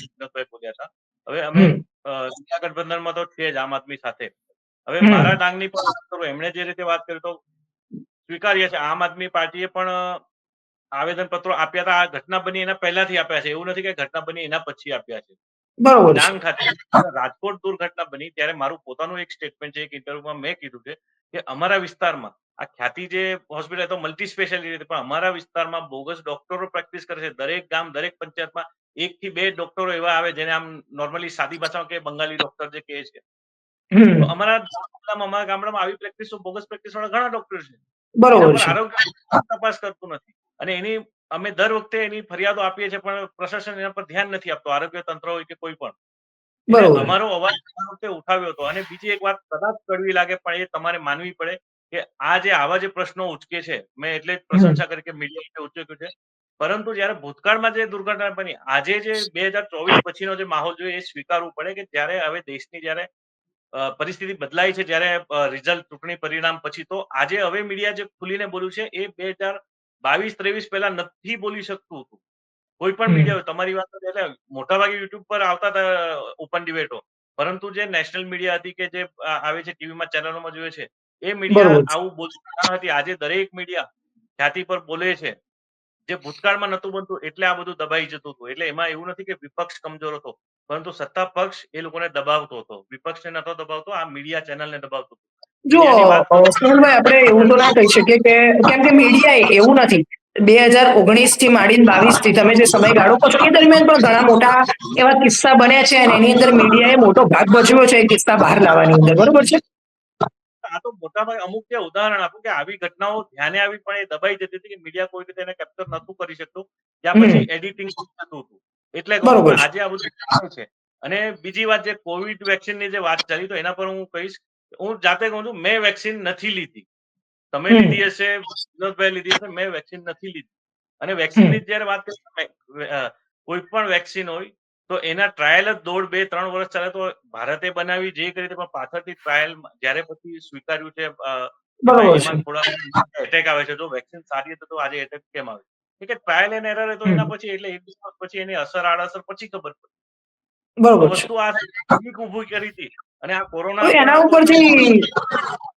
વિનોદભાઈ બોલ્યા હતા. હવે અમે હમ ઇન્ડિયા ગઠબંધનમાં તો છે જ આમ આદમી સાથે. હવે મારા હમ ડાંગની પણ વાત કરું, એમણે જે રીતે વાત કરી તો સ્વીકાર્ય છે. આમ આદમી પાર્ટીએ પણ આવેદન પત્રો આપ્યા હતા. આ ઘટના બની એના પહેલાથી આપ્યા છે, એવું નથી કે ઘટના બની એના પછી આપ્યા છે. બરોબર છે. ડાંગ ખાતે જ્યારે રાજકોટ દુર્ઘટના બની ત્યારે મારું પોતાનું એક સ્ટેટમેન્ટ છે, એક ઇન્ટરવ્યુમાં મેં કીધું છે કે અમારા વિસ્તારમાં આ ખ્યાતિ જે હોસ્પિટલ તો મલ્ટી સ્પેશિયાલિટી, પણ અમારા વિસ્તારમાં બોગસ ડોક્ટરો પ્રેક્ટિસ કરે છે. દરેક ગામ, દરેક પંચાયતમાં 1 થી 2 ડોક્ટરો એવા આવે જેને આમ નોર્મલી સાદી ભાષામાં કે બંગાળી ડોક્ટર જે કહે છે. તો હમ અમારા ગામડામાં આવી પ્રેક્ટિસ, બોગસ પ્રેક્ટિસ વાળા ઘણા ડોક્ટર છે. એના બરોબર પર છે. આરોગ્ય તપાસ કરતું નથી, અને એની અમે દર વખતે એની ફરિયાદો આપીએ છીએ, પણ પ્રશાસન એના પર ધ્યાન નથી આપતું, આરોગ્ય તંત્ર હોય કે કોઈ પણ. એટલે બરોબર. અમારો અવાજ આ વખતે ઉઠાવ્યો હતો. અને બીજી એક વાત કદાચ કડવી લાગે, પણ એ તમારે માનવી પડે કે આ જે આવા જે પ્રશ્નો ઉચકે છે, મેં એટલે જ હમ પ્રશંસા કરી કે મીડિયા ઉચક્યું છે. પરંતુ જયારે ભૂતકાળમાં જે દુર્ઘટના બની, આજે જે 2024 પછીનો જે માહોલ જોઈએ એ સ્વીકારવું પડે કે જ્યારે હવે દેશની જ્યારે પરિસ્થિતિ બદલાઈ છે, જ્યારે રિઝલ્ટ ચૂંટણી પરિણામ પછી, તો આજે હવે મીડિયા જે ખુલીને બોલ્યું છે એ 2022-23 પહેલા નથી બોલી શકતું હતું. કોઈ પણ હમ મીડિયા હોય, તમારી વાત એટલે મોટાભાગે યુટ્યુબ પર આવતા હતા ઓપન ડિબેટો, પરંતુ જે નેશનલ મીડિયા હતી કે જે આવે છે ટીવીમાં, ચેનલોમાં જોઈએ છે, એ મીડિયા બરોબર છે. આવું બોલતી ના હતી. આજે દરેક મીડિયા ખ્યાતિ પર બોલે છે, જે ભૂતકાળમાં નતું બનતું, એટલે આ બધું દબાઈ જતું હતું. એટલે એમાં એવું નથી કે વિપક્ષ કમજોર હતો, પરંતુ સત્તા પક્ષ એ લોકોને દબાવતો હતો. વિપક્ષને નતો દબાવતો, આ મીડિયા ચેનલને દબાવતો હતો. જો મીડિયાની વાત કરું. સ્નેહલભાઈ, આપણે એવું તો ના કહી શકીએ કે કેમ કે મીડિયા એવું નથી, 2019 થી માંડીને 22 થી તમે જે સમયગાળો કહો છો એ દરમિયાન પણ ઘણા મોટા એવા કિસ્સા બન્યા છે, અને એની અંદર મીડિયાએ મોટો ભાગ ભજવ્યો છે એ કિસ્સા બહાર લાવવાની અંદર, બરોબર છે. આ તો મોટાભાગે અમુક જે ઉદાહરણ આપું કે આવી ઘટનાઓ ધ્યાને આવી, પણ એ દબાઈ જતી હતી કે મીડિયા કોઈ રીતે એને કેપ્ચર નતું કરી શકતું, ત્યાં પછી હમ એડિટિંગ થતું હતું. એટલે કહું છું, બરોબર પણ છે. આજે આ બધું થાય છે. અને બીજી વાત, જે કોવિડ વેક્સિનની જે વાત ચાલી, તો એના પર હું કહીશ, હું જાતે કહું છું, મેં વેક્સિન નથી લીધી. તમે હમ લીધી હશે, વિનોદભાઈ લીધી હશે, મેં વેક્સિન નથી લીધી. અને હમ વેક્સિનની જયારે વાત કરીએ, કોઈ પણ વેક્સિન હોય તો એના ટ્રાયલ જ 1.5-2-3 વર્ષ ચાલે. તો ભારતે બનાવી જે કરી, પણ પાછળથી ટ્રાયલ જ્યારે પછી સ્વીકાર્યું છે કે ભાઈ બરોબર છે. એમાં થોડા એટેક આવે છે, જો વેક્સિન સારી હતી તો આજે એટેક કેમ આવે? કે ટ્રાયલ એન્ડ એરર તો એના હમ. પછી એટલે 1 દિવસ પછી એની અસર આડઅસર પછી ખબર પડી. તો બરોબર છે. વસ્તુ આ બીક ઊભી કરી હતી અને આ કોરોના હવે પણ એના હતો એટલે ઉપરથી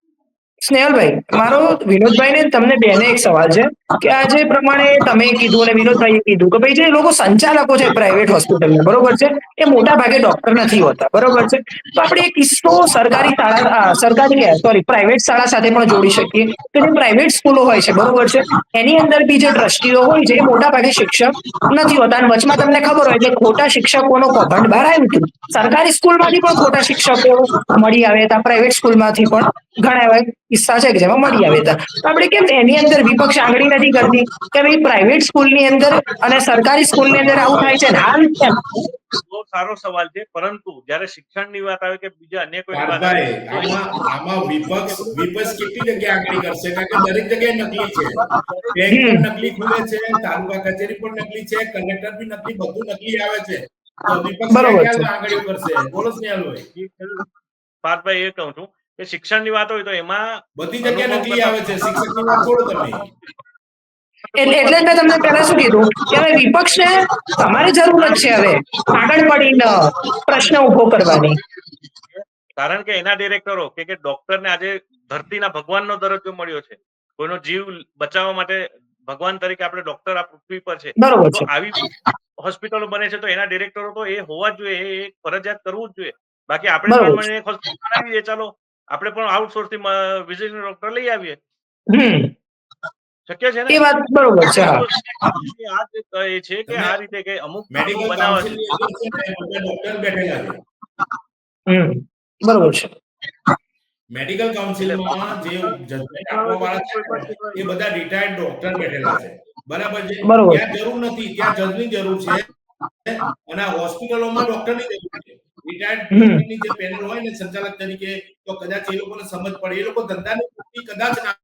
સ્નેહલભાઈ, મારો વિનોદભાઈ ને તમને બેને એક સવાલ છે કે આ જે પ્રમાણે તમે કીધું અને વિનોદભાઈએ કીધું કે ભાઈ જે લોકો સંચાલકો છે પ્રાઇવેટ હોસ્પિટલના, બરોબર છે, એ મોટા ભાગે ડોક્ટર નથી હોતા, બરોબર છે. તો આપણે એક કિસ્સો સરકારી શાળા સરકારી સોરી પ્રાઇવેટ શાળા સાથે પણ જોડી શકીએ કે જે પ્રાઇવેટ સ્કૂલો હોય છે, બરોબર છે, એની અંદર બી જે ટ્રસ્ટીઓ હોય છે એ મોટા ભાગે શિક્ષક નથી હોતા અને વચમાં તમને ખબર હોય કે ખોટા શિક્ષકોનો કૌભાંડ બહાર આવ્યું હતું. સરકારી સ્કૂલમાંથી પણ ખોટા શિક્ષકો મળી આવ્યા હતા, પ્રાઇવેટ સ્કૂલમાંથી પણ ઘણા એવા કિસ્સા છે કે જેમાં મળી આવ્યા હતા. તો આપણે કેમ એની અંદર વિપક્ષ આંગળી નથી કરતી કે ભાઈ પ્રાઇવેટ સ્કૂલની અંદર અને સરકારી સ્કૂલની અંદર આવું થાય છે ને હાલ કેમ? બહુ સારો સવાલ છે, પરંતુ જ્યારે શિક્ષણની વાત આવે કે બીજા અન્ય કોઈની વાત આવે પાર્થભાઈ, તો આમાં વિપક્ષ કેટલી જગ્યાએ આંગળી કરશે? કારણ કે દરેક જગ્યાએ નકલી છે. બેંક હમ. પણ નકલી ખુલે છે, તાલુકા કચેરી પણ નકલી છે, કલેક્ટર બી નકલી, બધું નકલી આવે છે. તો વિપક્ષ ક્યાં બરોબર છે. ક્યાં આંગળીઓ કરશે? બોલો સ્નેહલભાઈ. પાર્થભાઈ એ કહું છું કે શિક્ષણની વાત હોય તો એમાં બધી જગ્યાએ અનુભવ નકલી કરતા આવે છે. શિક્ષકની વાત છોડો તમે. એટલે કોઈ એટલે પણ જ મેં તમને પહેલા શું કીધું કે હવે વિપક્ષને તમારે જરૂર જ છે હવે આગળ પડીને પ્રશ્ન ઉભો કરવાની. કારણ કે એના ડિરેક્ટરો કે ડોક્ટરને આજે ધરતીના ભગવાનનો દરજ્જો મળ્યો છે. કોઈનો જીવ બચાવવા માટે ભગવાન તરીકે આપણે ડોક્ટર આ પૃથ્વી પર છે. બરોબર તો છે. આવી હોસ્પિટલો બને છે તો એના ડિરેક્ટરો તો એ હોવા જ જોઈએ, એ ફરજિયાત કરવું જ જોઈએ. બાકી આપણે ત્રણ બરોબર છે. મહિને એક હોસ્પિટલ બનાવી દઈએ, ચાલો આપણે પણ આઉટસોર્સથી વિઝિટિંગ ડોક્ટર લઈ આવીએ. હમ. શક્ય છે ને? એ વાત બરોબર છે. હા. આ જ કહે છે કે તમે આ રીતે કે અમુક મેડિકલ બનાવવા કાઉન્સિલની અંદર છે ને બધા ડોક્ટર બેઠેલા છે. હમ. બરોબર છે. મેડિકલ એટલે કાઉન્સિલમાં જે જજમેન્ટ આપવા વાળા છે ને એ બધા રિટાયર્ડ ડોક્ટર બેઠેલા છે. બરાબર છે? બરોબર ત્યાં છે. જરૂર નથી, ત્યાં જજની જરૂર છે અને આ હોસ્પિટલોમાં ડોક્ટરની જરૂર છે. રિટાયર્ડ હમ. ડોક્ટરની જે પેનલ હોય ને સંચાલક તરીકે, તો કદાચ એ લોકોને સમજ પડે. એ લોકો ધંધાની વૃત્તિ કદાચ ના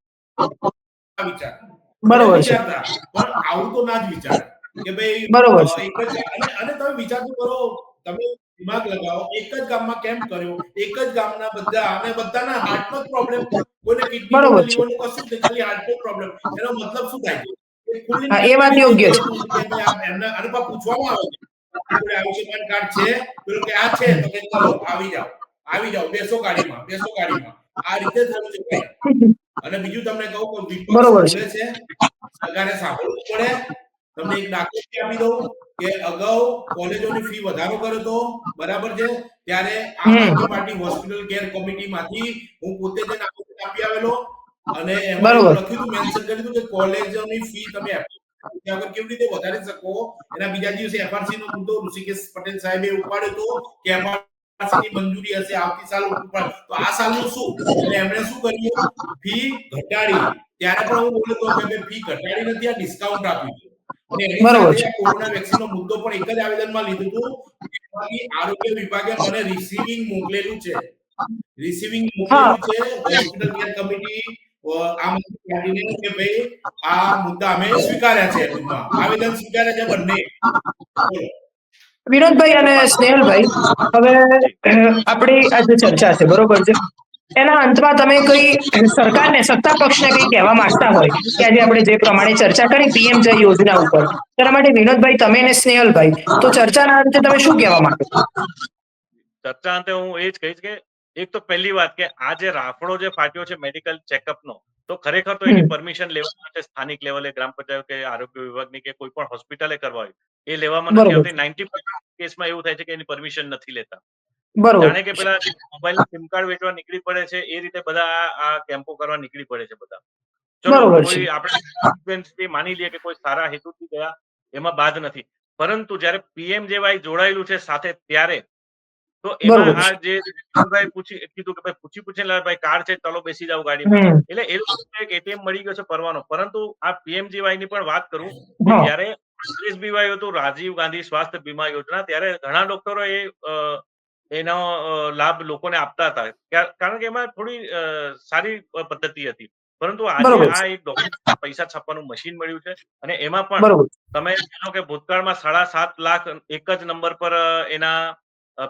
વિચાર ભલે બરોબર છે. વિચારતા, પણ આવું તો ના જ વિચારે કે ભાઈ બરોબર છે. એક જ અને તમે વિચારતું કરો, તમે દિમાગ લગાવો, એક જ ગામમાં કેમ કર્યો, એક જ ગામના બધા અને બધાના હાર્ટનો જ પ્રોબ્લેમ, કોઈને કિડની કોઈને બરોબર છે. લીવરનું કશું જ નહીં, ખાલી હાર્ટનો પ્રોબ્લેમ. એનો મતલબ શું થાય છે? એ ખુલ્લી હા, એ વાત ઇન્ક્વાયરી થઈ યોગ્ય ગઈ છે. હતી કે ભાઈ આ એમને અને પાછું પૂછવામાં આવે છે, જોડે આયુષ્યમાન કાર્ડ છે? પેલો કે આ છે, તો કે ચલો આવી જાઓ, બેસો ગાડીમાં, બેસો ગાડીમાં. આ રીતે થયું છે ભાઈ. અને બીજું તમને કહું કે વિપક્ષ બરોબર છે. બોલે છે, સરકારે સાંભળવું પડે. તમને એક દાખલો બી આપી દઉં કે અગાઉ કોલેજોની ફી વધારો કર્યો હતો, બરાબર છે, ત્યારે આમ હમ. આદમી પાર્ટી હોસ્પિટલ કેર કમિટીમાંથી હું પોતે જ આપી આવેલો અને એમાં એવું બરોબર. લખ્યું હતું, મેન્શન કર્યું હતું કે કોલેજોની ફી તમે ત્યાં આગળ કેવી રીતે વધારી શકો. એના બીજા દિવસે એફઆરસી નો મુદ્દો ઋષિકેશ પટેલ સાહેબે ઉપાડ્યો હતો કે એફઆરસી ની મંજૂરી હશે, આવતી સાલ ઉપાડ. તો આ સાલનું શું? એટલે એમણે શું કર્યું? ફી ઘટાડી. ત્યારે પણ હું બોલ્યો હતો કે ભાઈ ફી ઘટાડી નથી, આ ડિસ્કાઉન્ટ આપ્યું છે. અને એની બરોબર સાથે છે. આ કોરોના વેક્સિનનો મુદ્દો પણ એક જ આવેદનમાં લીધું હતું. એમાંથી આરોગ્ય વિભાગે મને રિસીવિંગ મોકલેલું છે. રિસીવિંગ હા. મોકલેલું છે હોસ્પિટલ કેર કમિટી આમ આદમી પાર્ટીને કે ભાઈ આ મુદ્દા અમે સ્વીકાર્યા છે. ટૂંકમાં આવેદન સ્વીકાર્યા છે બંને. બોલો. વિનોદભાઈ અને સ્નેહલભાઈ, હવે જી આપણી આ જે ચર્ચા છે, બરોબર છે, એના અંતમાં તમે કઈ સરકારને, સત્તા પક્ષને કઈ કહેવા માંગતા હોય કે આજે આપણે જે પ્રમાણે ચર્ચા કરી પીએમ જય યોજના ઉપર, તેના માટે વિનોદભાઈ, તમે ને સ્નેહલભાઈ, તો ચર્ચાના અંતે તમે શું કહેવા માંગો? ચર્ચા અંતે હું એ જ કહીશ કે એક તો પહેલી વાત કે આ જે રાફડો જે ફાટ્યો છે મેડિકલ ચેકઅપનો, તો ખરેખર તો એની હમ. પરમિશન લેવા માટે સ્થાનિક લેવલે ગ્રામ પંચાયત કે આરોગ્ય વિભાગની કે કોઈ પણ હોસ્પિટલે કરવા હોય એ લેવામાં નથી બરોબર આવતી. 90% કેસમાં એવું થાય છે કે એની પરમિશન નથી લેતા. બરોબર જાણે કે પેલા મોબાઈલ સિમ કાર્ડ વેચવા નીકળી પડે છે એ રીતે બધા આ કેમ્પો કરવા નીકળી પડે છે બધા. ચલો બરોબર છે. કોઈ આપણે માની લઈએ કે કોઈ સારા હેતુથી ગયા, એમાં બાદ નથી. પરંતુ જયારે પીએમજેવાય જોડાયેલું છે સાથે, ત્યારે તો એમાં બરોબર આ છે. જે વિપુલભાઈ કીધું કે ભાઈ પૂછી લે, ભાઈ કાર્ડ છે, ચાલો બેસી જાઓ ગાડીમાં. હમ. એટલે એ લોકો એક એટીએમ મળી ગયો છે પરવાનો. પરંતુ આ પીએમજીવાય ની પણ વાત કરું કે હા. જ્યારે એસબીવાય હતું, રાજીવ ગાંધી સ્વાસ્થ્ય બીમા યોજના, ત્યારે ઘણા ડોક્ટરો એનો લાભ લોકોને આપતા હતા. કારણ કે એમાં થોડી સારી પદ્ધતિ હતી. પરંતુ આજે બરોબર આ છે. એક ડોક્ટર પૈસા છાપવાનું મશીન મળ્યું છે અને એમાં પણ બરોબર. તમે જાણો કે ભૂતકાળમાં 7.5 લાખ એક જ નંબર પર એના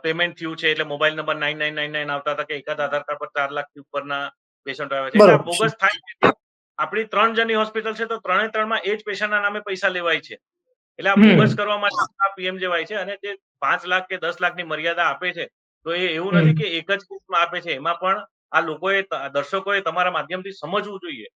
પેમેન્ટ થયું છે. એટલે મોબાઈલ નંબર 9999 આવતા હતા કે એકાદ આધાર કાર્ડ પર 4 લાખથી ઉપરના પેશન્ટો આવ્યા છે. એટલે આ બરોબર છે. બોગસ થાય છે. આપણી 3 જણની હોસ્પિટલ છે તો 3 એ જ પેશન્ટના નામે પૈસા લેવાય છે. એટલે આ બોગસ કરવા માટે આ પીએમજેવાય છે. અને જે 5 લાખ કે 10 લાખની મર્યાદા આપે છે તો એ એવું નથી કે એક જ કેસમાં આપે છે. એમાં પણ આ લોકોએ દર્શકોએ તમારા માધ્યમથી સમજવું જોઈએ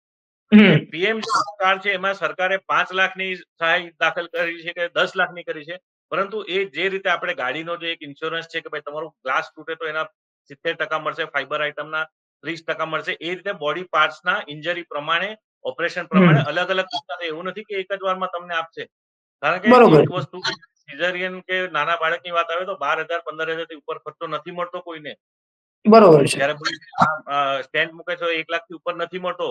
કે પીએમ કાર્ડ છે એમાં સરકારે 5 લાખની સહાય દાખલ કરી છે કે 10 લાખની કરી છે. પરંતુ એ જે રીતે આપણે ગાડીનો જે એક ઇન્સ્યોરન્સ છે કે ભાઈ તમારું ગ્લાસ તૂટે તો એના 70% મળશે, ફાઈબર આઇટમના 30% મળશે. એ રીતે બોડી પાર્ટ્સના ઇન્જરી પ્રમાણે, ઓપરેશન પ્રમાણે અલગ અલગ એવું નથી કે એક જ વારમાં તમને આપશે. કારણ કે બરોબર એક વસ્તુ સિઝેરિયન કે નાના બાળકની વાત આવે તો 12,000 15,000 થી ઉપર ખર્ચો નથી મળતો કોઈને. બરોબર છે. જ્યારે સ્ટેન્ટ મૂકે તો 1 લાખથી ઉપર નથી મળતો.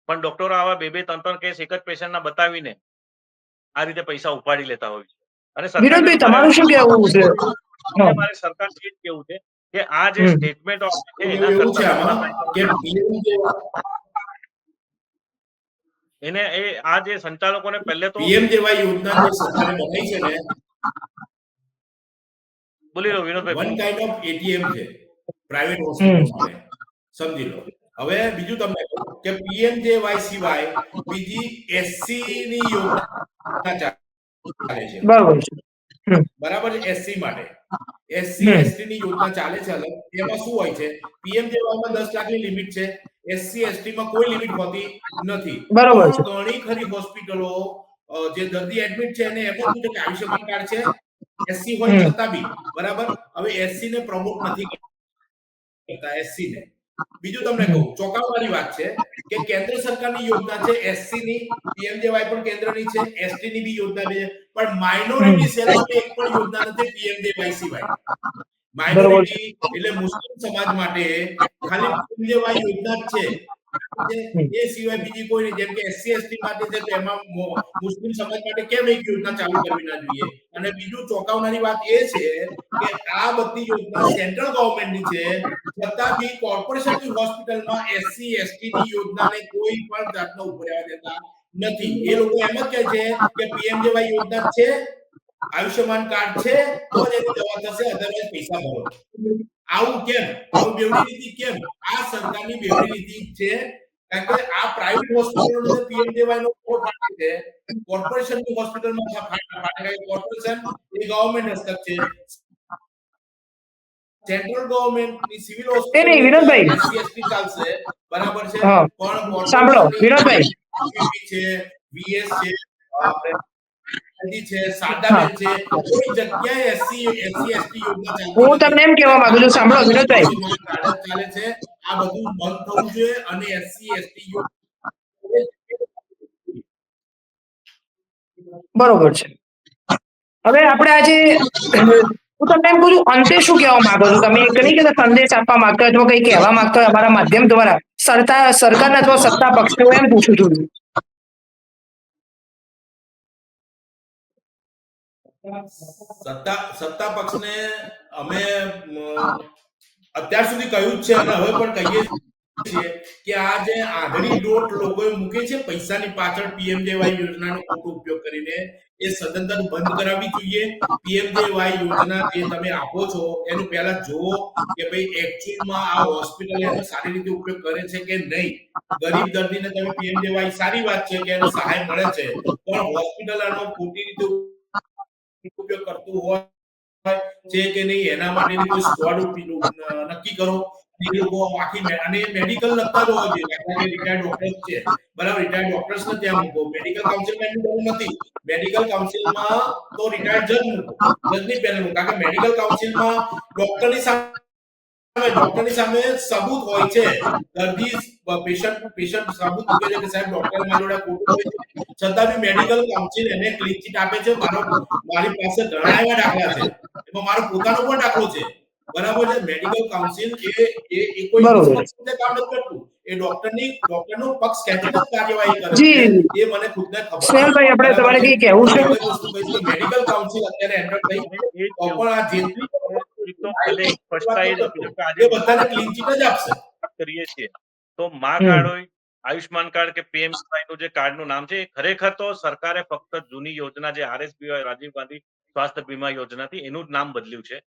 પણ ડોક્ટરો આવા 2-2 3-3 કેસ એક જ પેશન્ટના બતાવીને આ રીતે પૈસા ઉપાડી લેતા હોય છે. અને સરકારને વિનોદભાઈ તો મારે તમારું શું કહેવું છે? મારે સરકારને એ જ કેવું છે કે આ જે હમ. સ્ટેટમેન્ટો આપે છે એવું એના એવું છે કરતા આમાં કે એને આ જે સંચાલકોને પહેલે તો પીએમજેવાય યોજના જે સરકારે બનાવી છે ને, બોલી લો Vinodbhai. One kind of ATM છે પ્રાઇવેટ હમ. હોસ્પિટલ માટે, સમજી લો. હવે બીજું તમને કહું કે પીએમજેવાય સિવાય બીજી એસસી ની યોજના ચાલે છે, બરોબર છે. બરાબર છે. એસસી માટે એસસી હમ. એસટી ની યોજના ચાલે છે અલગ. એમાં શું હોય છે, પીએમજેવાયમાં 10 લાખની લિમિટ છે, એસસી એસટી માં કોઈ લિમિટ હોતી નથી. બરોબર પણ છે. ઘણી ખરી હોસ્પિટલો જે દર્દી એડમિટ છે એને એમ શું છે કે આયુષ્યમાન કાર્ડ છે, એસસી હોય હમ. છતાં બી, બરાબર. હવે એસસી ને પ્રમોટ નથી કરતા, એસસી ને. બીજું તમને કહું, ચોંકાવવાની વાત છે કે કેન્દ્ર સરકારની યોજના છે એસસી ની, પીએમજેવાય પણ કેન્દ્રની છે, એસટી ની બી યોજના છે, પણ માઇનોરિટી સેલ માટે એક પણ યોજના નથી પીએમજેવાય સિવાય. બરોબર છે. માઇનોરિટી એટલે મુસ્લિમ સમાજ માટે ખાલી પીએમજેવાય યોજના જ છે. એ સિવાય બીજી કોઈ નહીં. જેમ કે એસસી એસટી માટે છે તો એમાં મુસ્લિમ સમાજ માટે કેમ એક યોજના ચાલુ કરવી ના જોઈએ? અને બીજું ચોંકાવનારી વાત એ છે કે આ બધી યોજના સેન્ટ્રલ ગવર્મેન્ટની છે, છતાં બી કોર્પોરેશનની હોસ્પિટલમાં એસસી એસટી ની યોજનાને કોઈ પણ જાતનો ઉભો રહેવા દેતા નથી. એ લોકો એમ જ કહે છે કે પીએમજેવાય યોજના છે, આયુષ્યમાન કાર્ડ છે તો જ એની દવા થશે, અધરવાઇઝ પૈસા ભરો. આવું કેમ? આવું બેવડી નીતિ કેમ? આ સરકારની બેવડી નીતિ છે. કારણ કે આ પ્રાઇવેટ હોસ્પિટલો પીએમજેવાય નો કોડ ફાટે છે, કોર્પોરેશનની હોસ્પિટલમાં ફાટે. કોર્પોરેશન એ ગવર્નમેન્ટ હસ્તક છે. સેન્ટ્રલ ગવર્નમેન્ટની સિવિલ એ નહીં હોસ્પિટલની અંદર વિનોદભાઈ. એસસી એસટી ચાલશે, બરાબર છે. હા. પણ સાંભળો કોર્પોરેશનની વિનોદભાઈ. છે, વીએસ છે, છે, હા. શારદાબેન છે, કોઈ જગ્યાએ એસસી એસસી એસટી યોજના ચાલતી હું નથી. તમને એમ અને કહેવા માંગુ છું, ખાલી સાંભળો વિનોદભાઈ. આયુષ્યમાન કાર્ડ જ ચાલે છે. આ બધું બંધ થવું જોઈએ અને એસસી એસટી બરોબર છે. હવે આપણે આજે હું તમને એમ કહું છું, અંતે શું કહેવા માંગો છો તમે? એક નહીં કે સંદેશ આપવા માંગતો હોય અથવા કંઈ કહેવા માંગતો હોય અમારા માધ્યમ દ્વારા સરકારના અથવા સત્તા પક્ષને હું એમ પૂછું છું. સત્તા પક્ષને અમે અત્યાર સુધી કહ્યું જ છે અને હવે પણ કહીએ છીએ કે આ જે આંધળી દોટ લોકોએ મૂકી છે પૈસાની પાછળ પીએમજેવાય યોજનાનો ખોટો ઉપયોગ કરીને, એ સદંતર બંધ કરાવવી જોઈએ. પીએમજેવાય યોજના જે તમે આપો છો એનું પહેલા જુઓ કે ભાઈ એકચ્યુઅલમાં આ હોસ્પિટલ એનો સારી રીતે ઉપયોગ કરે છે કે નહીં. ગરીબ દર્દીને તમે પીએમજેવાય સારી વાત છે કે એને સહાય મળે છે, પણ હોસ્પિટલ આનો ખોટી રીતે ઉપયોગ કરતું હોય છે કે નહીં એના માટેની કોઈ સ્ક્વોડ નક્કી કરો. એ લોકો આખી અને મેડિકલ લગતા જ હોવા જોઈએ. દાખલા કે રિટાયર્ડ ડોક્ટર્સ છે, બરાબર, રિટાયર્ડ ડોક્ટર્સને ત્યાં મૂકો. મેડિકલ કાઉન્સિલમાં એની જરૂર નથી. મેડિકલ કાઉન્સિલમાં તો રિટાયર્ડ જજ મૂકો, જજની પેનલ મૂકો. કારણ કે મેડિકલ કાઉન્સિલમાં ડોક્ટરની સામે સબૂત હોય છે. દર્દી પેશન્ટ સબૂત મૂકે છે કે સાહેબ ડોક્ટર મારી જોડે ખોટું હોય છે, છતાં બી મેડિકલ કાઉન્સિલ એને ક્લીન ચીટ આપે છે. મારી પાસે ઘણા એવા દાખલા છે, એમાં મારો પોતાનો પણ દાખલો છે, બરાબર છે. મેડિકલ કાઉન્સિલ એ કોઈ બરોબર. નિષ્પક્ષ રીતે કામ નથી કરતું. એ ડોક્ટરનો પક્ષ ખેંચીને જ કાર્યવાહી કરે છે. જી એ મને ખુદને ખબર છે, સ્નેહલભાઈ, આપણે બરાબર તમારે છે. કંઈ કહેવું હું છે? એક જ વસ્તુ કહીશ કે મેડિકલ કાઉન્સિલ અત્યારે એન્ટર થઈ મને એ જ તો કેવું પણ આ છે જેટલી કે એક તો પહેલે એક વાત સ્પષ્ટતા એ નથી જ કરતો, આપી દઉં કે આજે એ બધાને ક્લીન ચીટ જ આપશે. વાત કરીએ છીએ તો મા હમ. કાર્ડ હોય, આયુષ્માન કાર્ડ કે પીએમજેવાય નું જે કાર્ડનું નામ છે, એ ખરેખર તો સરકારે ફક્ત જૂની યોજના જે આરએસબી હોય, રાજીવ ગાંધી સ્વાસ્થ્ય બીમા યોજના હતી, એનું જ નામ બદલ્યું છે.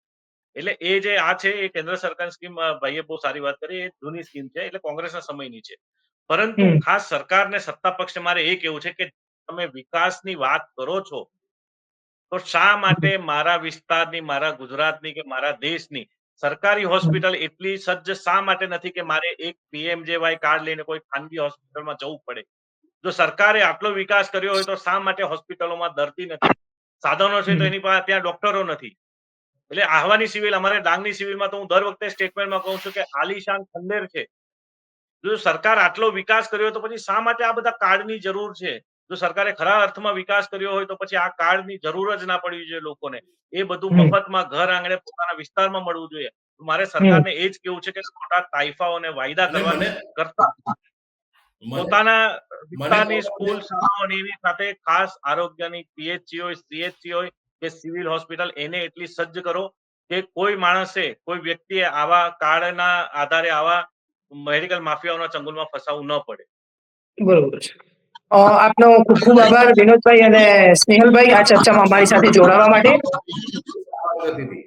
એટલે એ જે આ છે એ કેન્દ્ર સરકારની સ્કીમ ભાઈએ બહુ સારી વાત કરી, એ જૂની સ્કીમ છે, એટલે કોંગ્રેસના સમયની છે. પરંતુ ખાસ સરકારને સત્તા પક્ષે મારે એ કેવું છે કે તમે વિકાસની વાત કરો છો તો શા માટે મારા વિસ્તારની, મારા ગુજરાતની કે મારા દેશની સરકારી હોસ્પિટલ એટલી સજ્જ શા માટે નથી કે મારે એક પીએમજેવાય કાર્ડ લઈને કોઈ ખાનગી હોસ્પિટલમાં જવું પડે? જો સરકારે આટલો વિકાસ કર્યો હોય તો શા માટે હોસ્પિટલોમાં દર્દી નથી, સાધનો છે તો એની પાસે ત્યાં ડોક્ટરો નથી? એટલે આહવાની સિવિલ, અમારે ડાંગની સિવિલમાં તો હું દર વખતે સ્ટેટમેન્ટમાં કહું છું કે આલીશાન ખંડેર છે. જો સરકાર આટલો વિકાસ કર્યો તો પછી શા માટે આ બધા કાર્ડની જરૂર છે? જો સરકારે ખરા અર્થમાં વિકાસ કર્યો હોય તો પછી આ કાર્ડની જરૂર જ ના પડવી જોઈએ લોકોને. એ બધું મફતમાં ઘર આંગણે પોતાના વિસ્તારમાં મળવું જોઈએ. મારે સરકારને એ જ કેવું છે કે ખોટા તાઇફાઓને વાયદા કરવા કરતા પોતાના વિસ્તારની સ્કૂલ, શાળાઓની સાથે ખાસ આરોગ્યની પીએચસી હોય, સીએચસી હોય કે સિવિલ હોસ્પિટલ એને એટલી સજ્જ કરો કે કોઈ માણસે, કોઈ વ્યક્તિએ આવા કાર્ડના આધારે આવા મેડિકલ માફિયાઓના ચંગુલમાં ફસાવું ન પડે. બરોબર છે. આપનો ખૂબ ખૂબ આભાર વિનોદભાઈ અને સ્નેહલભાઈ આ ચર્ચામાં અમારી સાથે જોડાવા માટે. નથી.